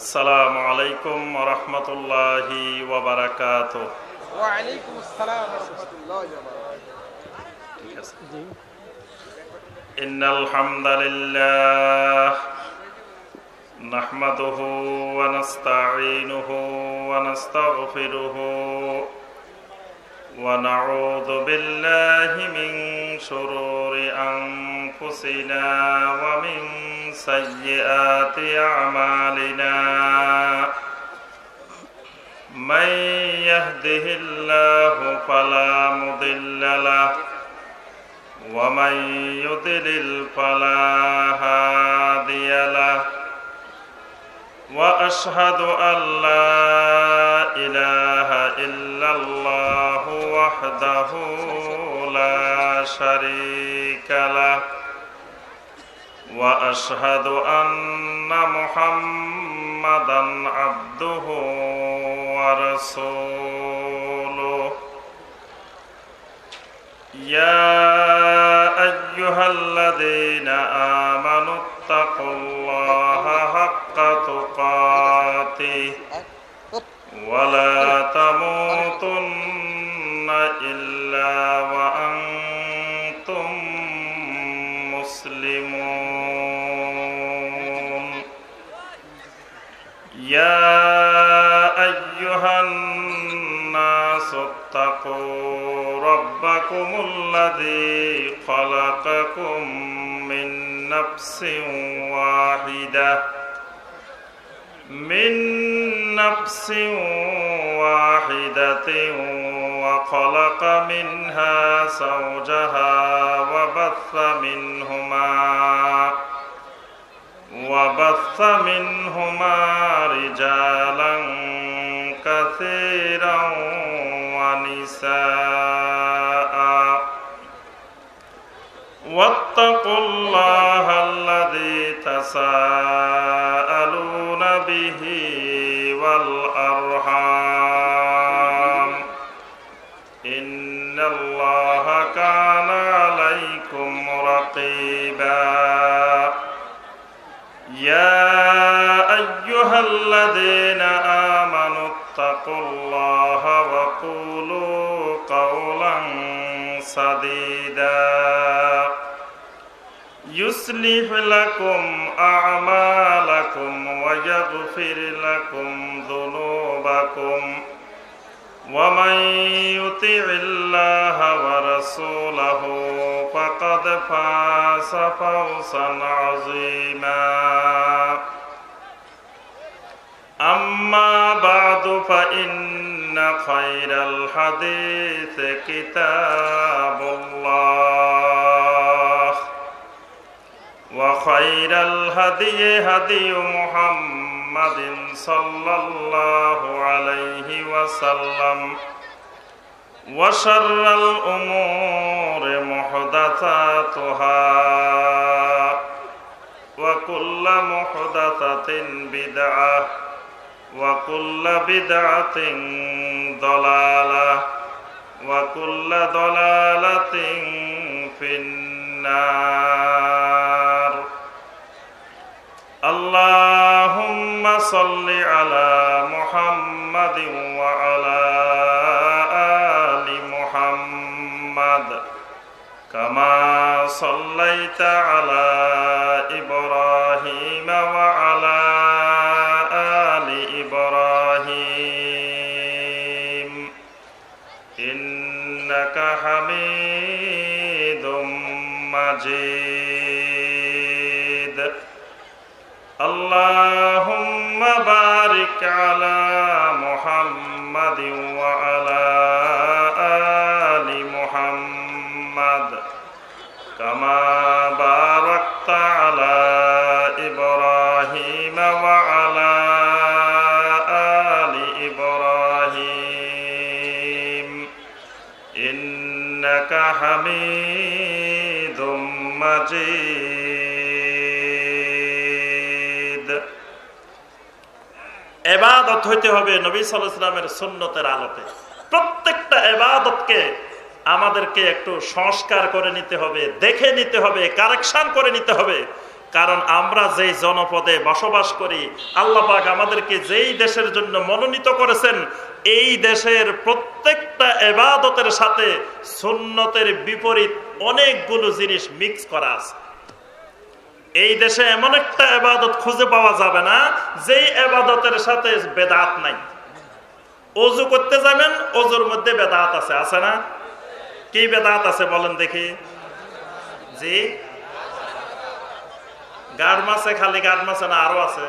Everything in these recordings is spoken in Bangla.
আসসালামু আলাইকুম ওয়া রাহমাতুল্লাহি ওয়া বারাকাতুহু। ওয়া আলাইকুম আসসালাম ওয়া রাহমাতুল্লাহি ওয়া বারাকাতুহু। ঠিক আছে। ইন্নাল হামদালিল্লাহ নাহমাদুহু ওয়া নাস্তাঈনুহু ওয়া নাস্তাগফিরুহু ওয়া নাউযু বিল্লাহি মিন শুরুরি আনফুসিনা ওয়া মিন সাইয়্যাতি আ'মালিনা। من يهده الله فلا مضل له ومن يضلل فلا هادي له وأشهد أن لا إله إلا الله وحده لا شريك له وأشهد أن محمدًا عبده ورسوله. يا أيها الذين آمنوا اتقوا الله حق تقاته ولا تموتن إلا وأنتم مسلمون. يا أيها الناس اتقوا ربكم الذي خلقكم من نفس واحدة وخلق منها زوجها وبث منهما رجالا كثيرا ونساء. واتقوا الله الذي تساءلون به والأرحام إن الله كان عليكم رقيبا. يا أيها الذين آمنوا اتقوا الله وقولوا قولا سديدا يصلح لكم أعمالكم ويغفر لكم ذنوبكم ومن يطع الله ورسوله فقد فاز فوزا عظيما. أما بعد فإن خير الحديث كتاب الله وخير الهدي هدي محمد صلى الله عليه وسلم وشر الأمور محدثاتها وكل محدثة بدعة وكل بدعة ضلالة وكل ضلالة في النار. اللهم صل على محمد وعلى آل محمد كما صليت على إبراهيم وعلى آل إبراهيم إنك حميد مجيد. اللهم بارك على محمد وعلى آل محمد كما باركت على إبراهيم وعلى آل إبراهيم إنك حميد مجيد. ইবাদত হইতে হবে নবী সাল্লাল্লাহু আলাইহি ওয়াসাল্লামের সুন্নতের আলোকে। প্রত্যেকটা ইবাদতকে আমাদেরকে একটু সংস্কার করে নিতে হবে, দেখে নিতে হবে, কারেকশন করে নিতে হবে। কারণ আমরা যেই জনপদে বসবাস করি, আল্লাহ পাক আমাদেরকে যেই দেশের জন্য মনোনীত করেছেন, এই দেশের প্রত্যেকটা ইবাদতের সাথে সুন্নতের বিপরীত অনেকগুলো জিনিস মিক্স করা আছে। এই দেশে এমন একটা ইবাদত খুঁজে পাওয়া যাবে না যেই ইবাদতের সাথে বেদাত নাই। ওযু করতে যাবেন, ওযুর মধ্যে বেদাত আছে, আছে না? কি বেদাত আছে বলেন দেখি? জি, গাড় মাছে, খালি গাড় মাছে না, আরো আছে।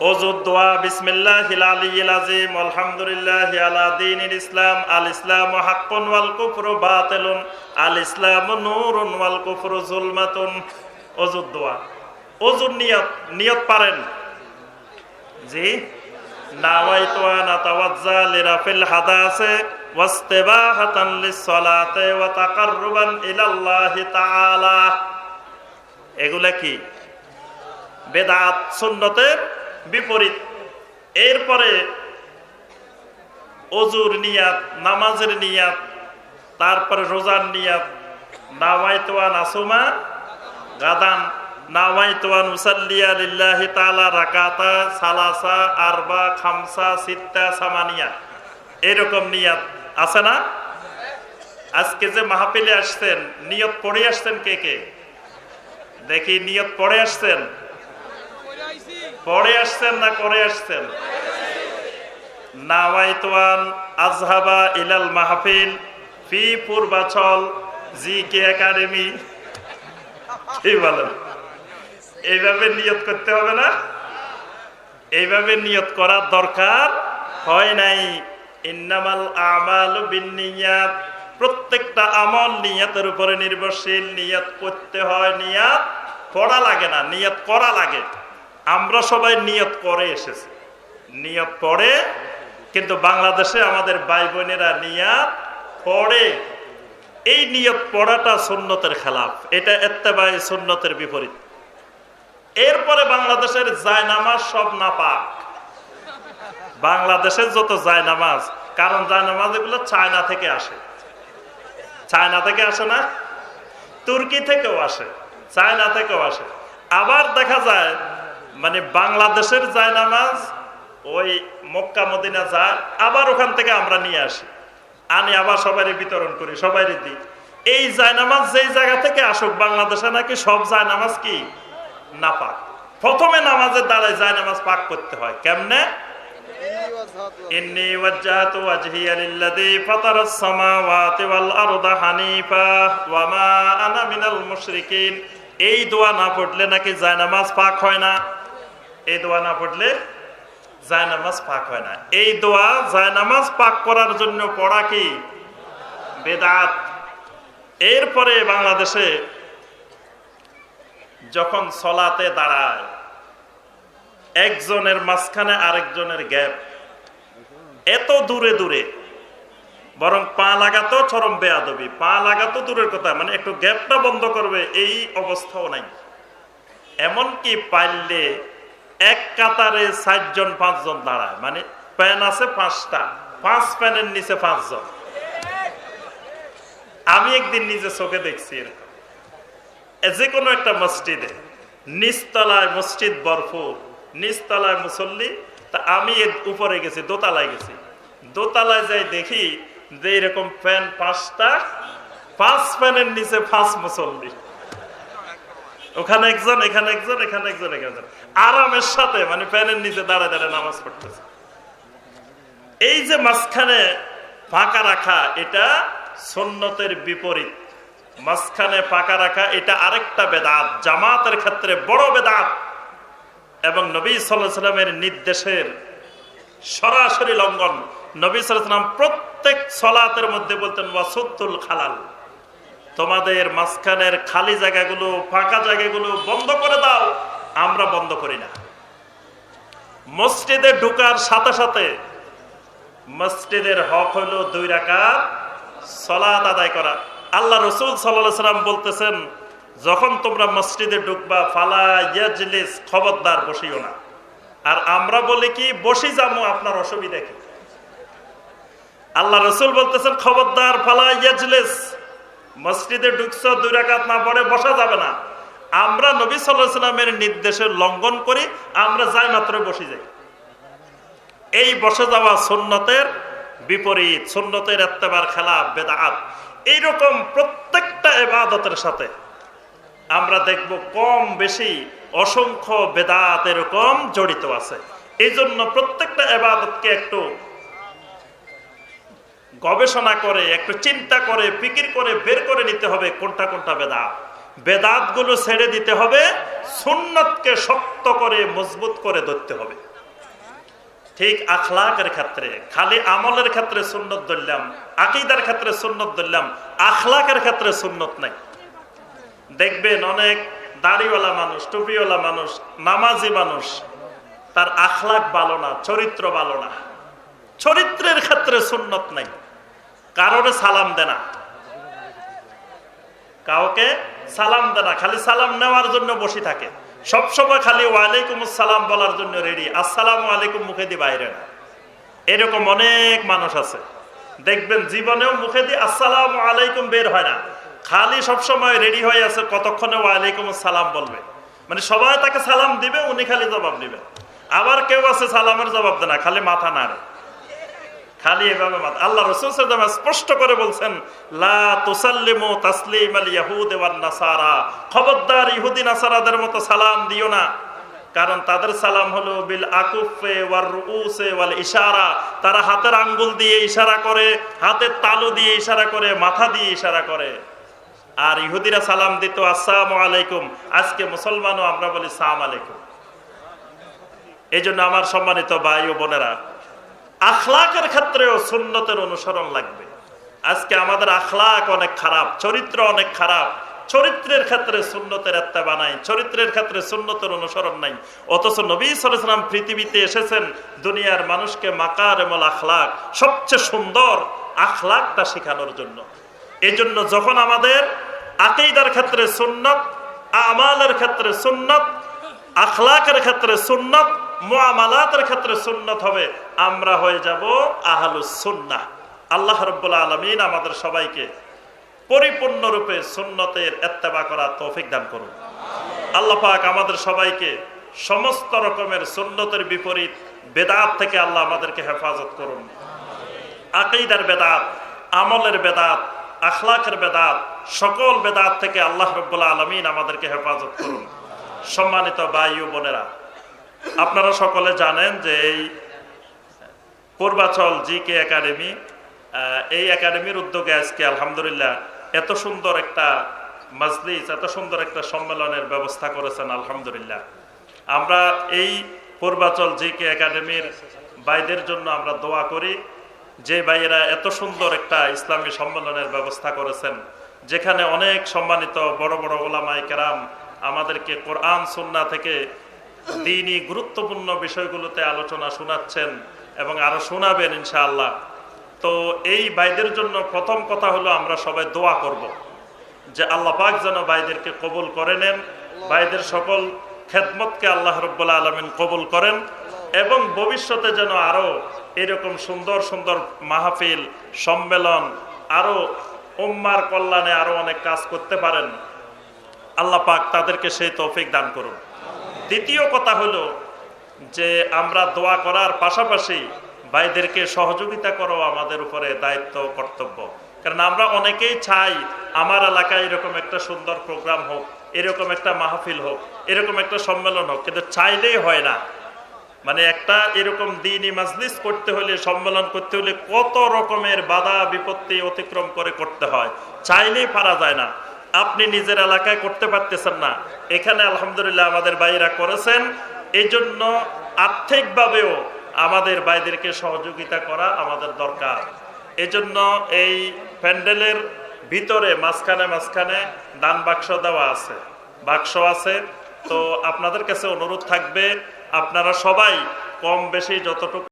ওযুর দোয়া বিসমিল্লাহিল আলিয়্যিল আযীম আলহামদুলিল্লাহি আলা দীনিল ইসলাম আল ইসলামু হাক্কুন ওয়াল কুফরু বাতিলুন আল ইসলামু নূরুন ওয়াল কুফরু যুলমাতুন। ওযুর দোয়া, ওযুর নিয়ত পারেন? জি, নাওয়াইতু আন আতাওয়াজ্জা লিরাফিল হাদাসে ওয়াস্তিবাহাতান লিস-সালাতি ওয়া তাকাররুবান ইলাল্লাহি তাআলা। এগুলা কি? বেদাত, সুন্নতের বিপরীত। এরপরে ওযুর নিয়াত, নামাজের নিয়াত, তারপরে রোজার নিয়াত। নাওয়াইতু আন আসুমা গাদান, নাওয়াইতু আন উসাল্লিয়া লিল্লাহি তাআলা রাকাতা সালাসা আরবা খামসা সিত্তা সামানিয়া। এরকম নিয়াত আছে না? আজকে যে মাহফিলে আসছেন, নিয়ত পড়ে আসছেন কে কে? দেখি, নিয়ত পড়ে আসছেন? পড়ে আসছেন না করে আসছেন? নাওয়াইতু আন আযহাবা ইলাল মাহফিল ফি পূর্বাচল জিকে একাডেমি। কি বলেন? এইভাবে নিয়ত করতে হবে না? এইভাবে নিয়ত করার দরকার হয় নাই। ইন্নামাল আমালু বিন্নিয়াত, প্রত্যেকটা আমল নিয়তের উপরে নির্ভরশীল। নিয়ত করতে হয়, নিয়ত পড়া লাগে না, নিয়ত করা লাগে। আমরা সবাই নিয়ত করে এসেছি, নিয়ত পড়ে, কিন্তু বাংলাদেশে আমাদের ভাই বোনেরা নিয়ত পড়ে। এই নিয়ত পড়াটা সুন্নতের খেলাফ, এটা ইত্তেবাই সুন্নতের বিপরীত। এরপরে বাংলাদেশের জায়নামাজ সব নাপাক। বাংলাদেশের যত জায়নামাজ, কারণ জায়নামাজ এগুলো চায়না থেকে আসে। চায়না থেকে আসে না, তুর্কি থেকেও আসে, চায়না থেকেও আসে। আবার দেখা যায় মানে বাংলাদেশের জায়নামাজ ওই মক্কা মদিনা যায়, আবার ওখান থেকে আমরা নিয়ে আসি, আনি আবার সবাই বিতরণ করি, সবাই দিই। এই জায়নামাজ যেই জায়গা থেকে আসুক, বাংলাদেশে নাকি সব জায়নামাজ কি নাপাক। প্রথমে নামাজের দ্বারাই জায়নামাজ পাক করতে হয়। কেমনে? ইন্নী ওয়াজ্জাহতু ওয়াজহিয়া লিল্লাযী ফাতারাস সামাওয়াতি ওয়াল আরদা হানিফা ওয়া মা আনা মিনাল মুশরিকিন। এই দোয়া না পড়লে নাকি জায়নামাজ পাক হয় না। এই দোয়া না পড়লে জায়নামাজ পাক হয় না। এই দোয়া জায়নামাজ পাক করার জন্য পড়া কি বেদাত। এরপরে বাংলাদেশে যখন সলাতে দাঁড়ায়, একজনের মাঝখানে আরেকজনের গ্যাপ, এত দূরে দূরে, বরং পা লাগাতো চরম বেয়াদবি। পা লাগাতো দূরের কথা, মানে একটু গ্যাপটা বন্ধ করবে এই অবস্থাও নাই। এমনকি পাইলে এক কাতারে 4 জন 5 জন দাঁড়ায়, মানে প্যান আছে 5টা, 5 প্যানের নিচে 5 জন। আমি একদিন নিজে চোখে দেখছি এরকম। যে কোনো একটা মসজিদে নিচতলায় মসজিদ ভরপুর, নিচতলায় মুসল্লি। তা আমি উপরে গেছি, দোতলায় গেছি। দোতলায় যাই দেখি যে এরকম ফ্যান 5টা, 5 ফ্যানের নিচে 5 মুসল্লি। ওখানে একজন, এখানে একজন, এখানে একজন, এখানে একজন, আরামের সাথে মানে ফ্যানের নিচে দাঁড়ায় দাঁড়ায় নামাজ পড়তেছে। এই যে মাঝখানে ফাঁকা রাখা, এটা সুন্নতের বিপরীত। মাঝখানে ফাঁকা রাখা এটা আরেকটা বেদাত, জামাতের ক্ষেত্রে বড় বেদাত, এবং নবী সাল্লাল্লাহু আলাইহি সাল্লামের নির্দেশের সরাসরি লঙ্ঘন। নবী সাল্লাল্লাহু আলাইহি সাল্লাম প্রত্যেক সালাতের মধ্যে বলতেন ওয়াসুদ্দুল খালাল, তোমাদের মাঝখানের খালি জায়গাগুলো, ফাঁকা জায়গাগুলো বন্ধ করে দাও। আমরা বন্ধ করি না। মসজিদে ঢোকার সাথে সাথে মসজিদের হক হলো 2 রাকাত সালাত আদায় করা। আল্লাহ রাসূল সাল্লাল্লাহু আলাইহি সাল্লাম বলতেছেন, যখন তোমরা মসজিদে ঢুকবা ফালা ইয়াজলিস, খবরদার বসিও না। আর আমরা বলি কি, বসি যাবো, আপনার অসুবিধা কি? আল্লাহ রাসূল বলতেছেন খবরদার ফালা ইয়াজলিস, মসজিদে ঢুকছো 2 রাকাত না পড়ে বসা যাবে না। আমরা নবী সাল্লাল্লাহু আলাইহি সাল্লামের নির্দেশের লঙ্ঘন করি, আমরা যাই মাত্র বসে যাই। এই বসে যাওয়া সুন্নতের বিপরীত, সুন্নতের ইত্তেবার খেলাফ, বেদাত। এইরকম প্রত্যেকটা ইবাদতের সাথে আমরা দেখব কম বেশি অসংখ্য বেদাত এরকম জড়িত আছে। এই জন্য প্রত্যেকটা ইবাদতকে একটু গবেষণা করে, একটু চিন্তা করে, ফিকির করে বের করে নিতে হবে কোনটা কোনটা বেদাত। বেদাত গুলো ছেড়ে দিতে হবে, সুন্নতকে শক্ত করে মজবুত করে ধরতে হবে। ঠিক আখলাকের ক্ষেত্রে, খালি আমলের ক্ষেত্রে সুন্নত ধরলাম, আকীদার ক্ষেত্রে সুন্নত ধরলাম, আখলাকের ক্ষেত্রে সুন্নত নাই। দেখবেন অনেক দাড়িওয়ালা মানুষ, টুপিওয়ালা মানুষ, নামাজি মানুষ, তার আখলাক ভালো না, চরিত্র ভালো না। চরিত্রের ক্ষেত্রে সুন্নত নাই। কারোরে সালাম দেয় না, কাউকে সালাম দেয় না, খালি সালাম নেওয়ার জন্য বসে থাকে। সবসময় খালি ওয়ালাইকুম আসসালাম বলার জন্য রেডি, আসসালামু আলাইকুম মুখে দিয়ে বাইরে না। এরকম অনেক মানুষ আছে, দেখবেন জীবনেও মুখে দিয়ে আসসালামু আলাইকুম বের হয় না, খালি সবসময় রেডি হয়ে আছে কতক্ষণে ওয়ালাইকুম আসসালাম বলবে। মানে সবাই তাকে সালাম দিবে, উনি খালি জবাব দিবে। আবার কেউ আছে সালামের জবাব দেয় না, খালি মাথা নাড়ে, খালি এভাবে মাথা। আল্লাহ রাসূল সাল্লাল্লাহু আলাইহি ওয়াসাল্লাম স্পষ্ট করে বলছেন, লা তুসাল্লিমু তাসলিমাল ইয়াহুদ ওয়ান নাসারা, খবরদার ইহুদি নাসারাদের মতো সালাম দিও না। কারণ তাদের সালাম হলো বিল আকুফে ওয়ার রুউসে ওয়াল ইশারা, তারা হাতের আঙ্গুল দিয়ে ইশারা করে, হাতের তালু দিয়ে ইশারা করে, মাথা দিয়ে ইশারা করে। আর ইহুদিরা সালাম দিত আসসালামু আলাইকুম। আজকে মুসলমানও আমরা বলি সালাম আলাইকুম। এই জন্য আমার সম্মানিত ভাই ও বোনেরা, আখলাকের ক্ষেত্রেও সুন্নতের অনুসরণ লাগবে। আজকে আমাদের আখলাক অনেক খারাপ, চরিত্র অনেক খারাপ। চরিত্রের ক্ষেত্রে সুন্নতের ইত্তেবা নাই, চরিত্রের ক্ষেত্রে সুন্নতের অনুসরণ নাই। অথচ নবী সাল্লাল্লাহু আলাইহি ওয়াসাল্লাম পৃথিবীতে এসেছেন দুনিয়ার মানুষকে মাকারিমুল আখলাক, সবচেয়ে সুন্দর আখলাকটা শেখানোর জন্য। এই জন্য যখন আমাদের আকীদার ক্ষেত্রে সুন্নত, আমালের ক্ষেত্রে সুন্নত, আখলাকের ক্ষেত্রে সুন্নত, মুআমালাতের ক্ষেত্রে সুন্নত হবে, আমরা হয়ে যাব আহলুস সুন্নাহ। আল্লাহ রাব্বুল আলামিন আমাদের সবাইকে পরিপূর্ণরূপে সুন্নতের ইত্তেবা করার তৌফিক দান করুন। আল্লাহ পাক আমাদের সবাইকে সমস্ত রকমের সুন্নতের বিপরীত বেদাত থেকে আল্লাহ আমাদেরকে হেফাজত করুন। আকীদার বেদাত, আমলের বেদাত, আখলাকের বেদাত, সকল বেদাত থেকে আল্লাহ রাব্বুল আলামিন আমাদেরকে হেফাজত করুন। সম্মানিত ভাই ও বোনেরা, আপনারা সকলে জানেন যে এই পূর্বাচল জিকে একাডেমি, এই একাডেমির উদ্যোগে আজকে আলহামদুলিল্লাহ এত সুন্দর একটা মাজলিস, এত সুন্দর একটা সম্মেলনের ব্যবস্থা করেছেন আলহামদুলিল্লাহ। আমরা এই পূর্বাচল জিকে একাডেমির ভাইদের জন্য আমরা দোয়া করি, যে ভাইয়েরা এত সুন্দর একটা ইসলামী সম্মেলনের ব্যবস্থা করেছেন, যেখানে অনেক সম্মানিত বড় বড় ওলামায়ে কেরাম আমাদেরকে কোরআন সুন্নাহ থেকে দ্বীনি গুরুত্বপূর্ণ বিষয়গুলোতে আলোচনা শোনাচ্ছেন এবং আরো শোনাবেন ইনশাআল্লাহ। তো এই ভাইদের জন্য প্রথম কথা হলো আমরা সবাই দোয়া করব যে আল্লাহ পাক যেন ভাইদেরকে কবুল করে নেন, ভাইদের সকল খেদমতকে আল্লাহ রাব্বুল আলামিন কবুল করেন এবং ভবিষ্যতে যেন আরো এরকম সুন্দর সুন্দর মাহফিল, সম্মেলন, আরো উম্মার কল্যাণে আরো অনেক কাজ করতে পারেন। আল্লাহ পাক তাদেরকে সেই তৌফিক দান করুন। দ্বিতীয় কথা হলো যে আমরা দোয়া করার পাশাপাশি ভাইদেরকে সহযোগিতা করাও আমাদের উপরে দায়িত্ব, কর্তব্য। কারণ আমরা অনেকেই চাই আমার এলাকায় এরকম একটা সুন্দর প্রোগ্রাম হোক, এরকম একটা মাহফিল হোক, এরকম একটা সম্মেলন হোক, কিন্তু চাইলেই হয় না। মানে একটা এরকম দ্বীনি মাজলিস করতে হলে, সম্মেলন করতে হলে কত রকমের বাধা বিপত্তি অতিক্রম করে করতে হয়, চাইলেই পারা যায় না। আপনি নিজের এলাকায় করতে পারতেছেন না, এখানে আলহামদুলিল্লাহ আমাদের ভাইরা করেছেন। এই জন্য আর্থিকভাবেও আমাদের ভাইদেরকে সহযোগিতা করা আমাদের দরকার। এই জন্য এই প্যান্ডেলের ভিতরে মাঝখানে মাঝখানে দান বাক্স দেওয়া আছে, বাক্স আছে। তো আপনাদের কাছে অনুরোধ থাকবে, আপনারা সবাই কম বেশি যতটুকু